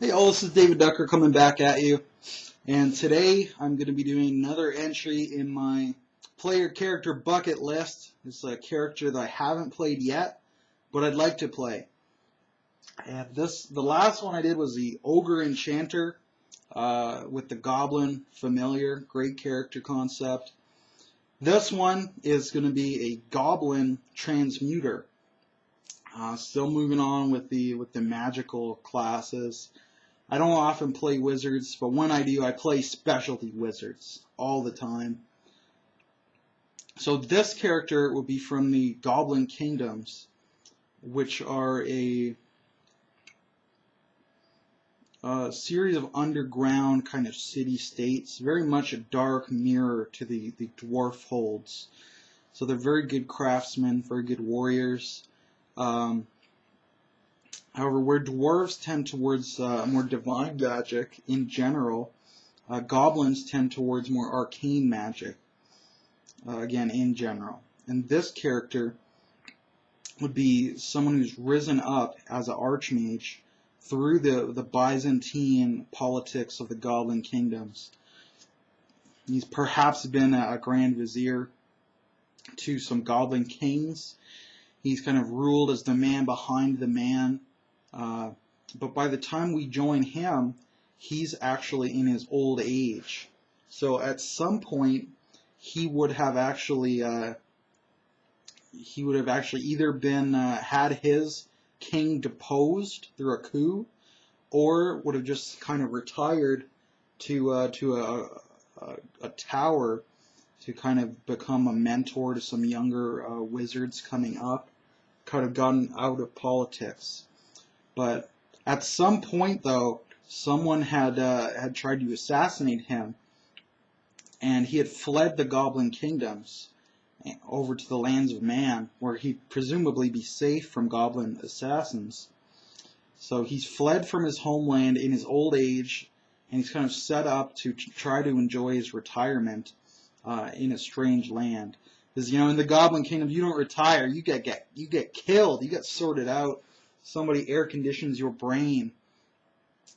Hey all, this is David Ducker coming back at you, and today I'm going to be doing another entry in my player character bucket list. It's a character that I haven't played yet, but I'd like to play. And the last one I did was the Ogre Enchanter with the Goblin Familiar, great character concept. This one is going to be a Goblin Transmuter. Still moving on with the magical classes. I don't often play wizards, but when I do, I play specialty wizards all the time. So this character will be from the Goblin Kingdoms, which are a series of underground kind of city-states, very much a dark mirror to the dwarf holds. So they're very good craftsmen, very good warriors. However, where dwarves tend towards more divine magic in general, goblins tend towards more arcane magic, again, in general. And this character would be someone who's risen up as an archmage through the Byzantine politics of the Goblin Kingdoms. He's perhaps been a Grand Vizier to some Goblin kings. He's kind of ruled as the man behind the man. But by the time we join him, he's actually in his old age. So at some point, he would have actually either been had his king deposed through a coup, or would have just kind of retired to a tower to kind of become a mentor to some younger wizards coming up, kind of gotten out of politics. But at some point, though, someone had tried to assassinate him, and he had fled the Goblin Kingdoms over to the lands of man, where he'd presumably be safe from Goblin assassins. So he's fled from his homeland in his old age, and he's kind of set up to try to enjoy his retirement in a strange land. Because, in the Goblin Kingdom, you don't retire, you get killed, you get sorted out. Somebody air conditions your brain,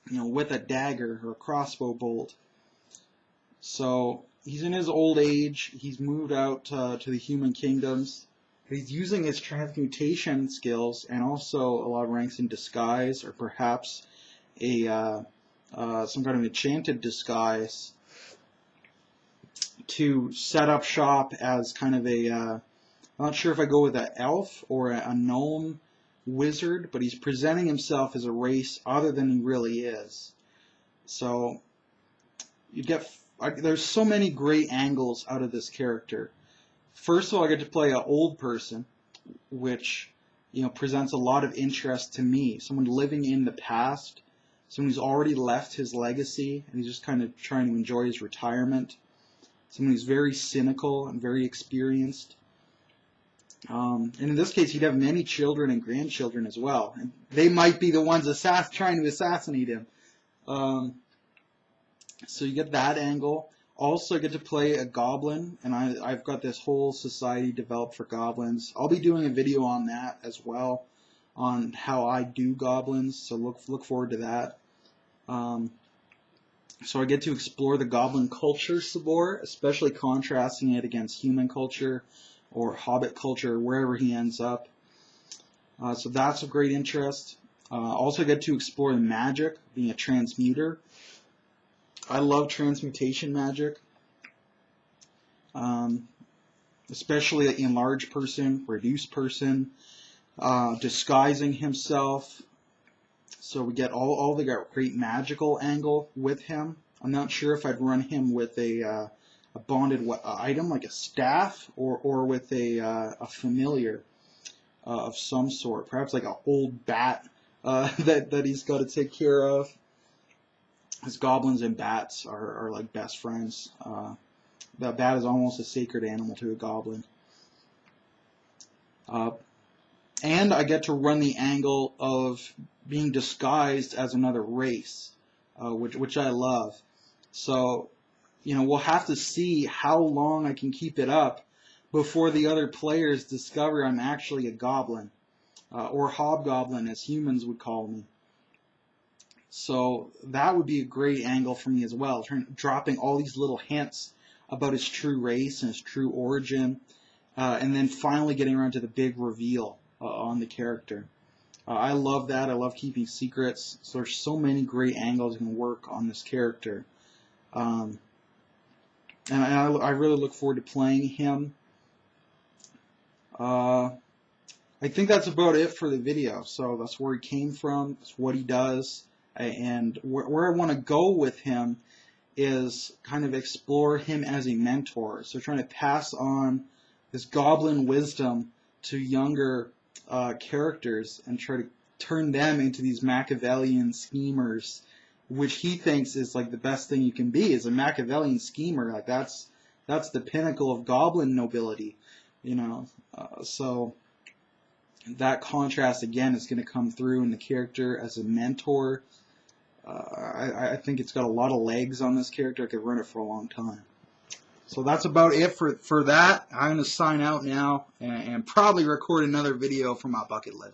with a dagger or a crossbow bolt. So he's in his old age. He's moved out to the human kingdoms. He's using his transmutation skills and also a lot of ranks in disguise, or perhaps some kind of enchanted disguise, to set up shop as kind of I'm not sure if I go with an elf or a gnome wizard, but he's presenting himself as a race other than he really is. So there's so many great angles out of this character. First of all, I get to play an old person, which presents a lot of interest to me. Someone living in the past, someone who's already left his legacy and he's just kind of trying to enjoy his retirement. Someone who's very cynical and very experienced. And in this case, he'd have many children and grandchildren as well. And they might be the ones trying to assassinate him. So you get that angle. Also, I get to play a goblin, and I've got this whole society developed for goblins. I'll be doing a video on that as well, on how I do goblins, so look forward to that. So I get to explore the goblin culture some more, especially contrasting it against human culture or hobbit culture, wherever he ends up. So that's of great interest. Also get to explore the magic, being a transmuter. I love transmutation magic, especially the enlarged person, reduced person, disguising himself. So we get all the great magical angle with him. I'm not sure if I'd run him with a bonded item like a staff, or with a familiar of some sort, perhaps like an old bat that he's got to take care of. As goblins and bats are like best friends. The bat is almost a sacred animal to a goblin. And I get to run the angle of being disguised as another race, which I love. So, we'll have to see how long I can keep it up before the other players discover I'm actually a goblin, or hobgoblin as humans would call me. So that would be a great angle for me as well, dropping all these little hints about his true race and his true origin, and then finally getting around to the big reveal on the character. I love that. I love keeping secrets. So there's so many great angles you can work on this character. And I really look forward to playing him. I think that's about it for the video. So that's where he came from, that's what he does, and where I want to go with him is kind of explore him as a mentor. So trying to pass on this goblin wisdom to younger characters and try to turn them into these Machiavellian schemers, which he thinks is like the best thing you can be, is a Machiavellian schemer. Like that's the pinnacle of goblin nobility, you know. So that contrast again is going to come through in the character as a mentor. I think it's got a lot of legs on this character. I could run it for a long time. So that's about it for that. I'm going to sign out now and probably record another video for my bucket list.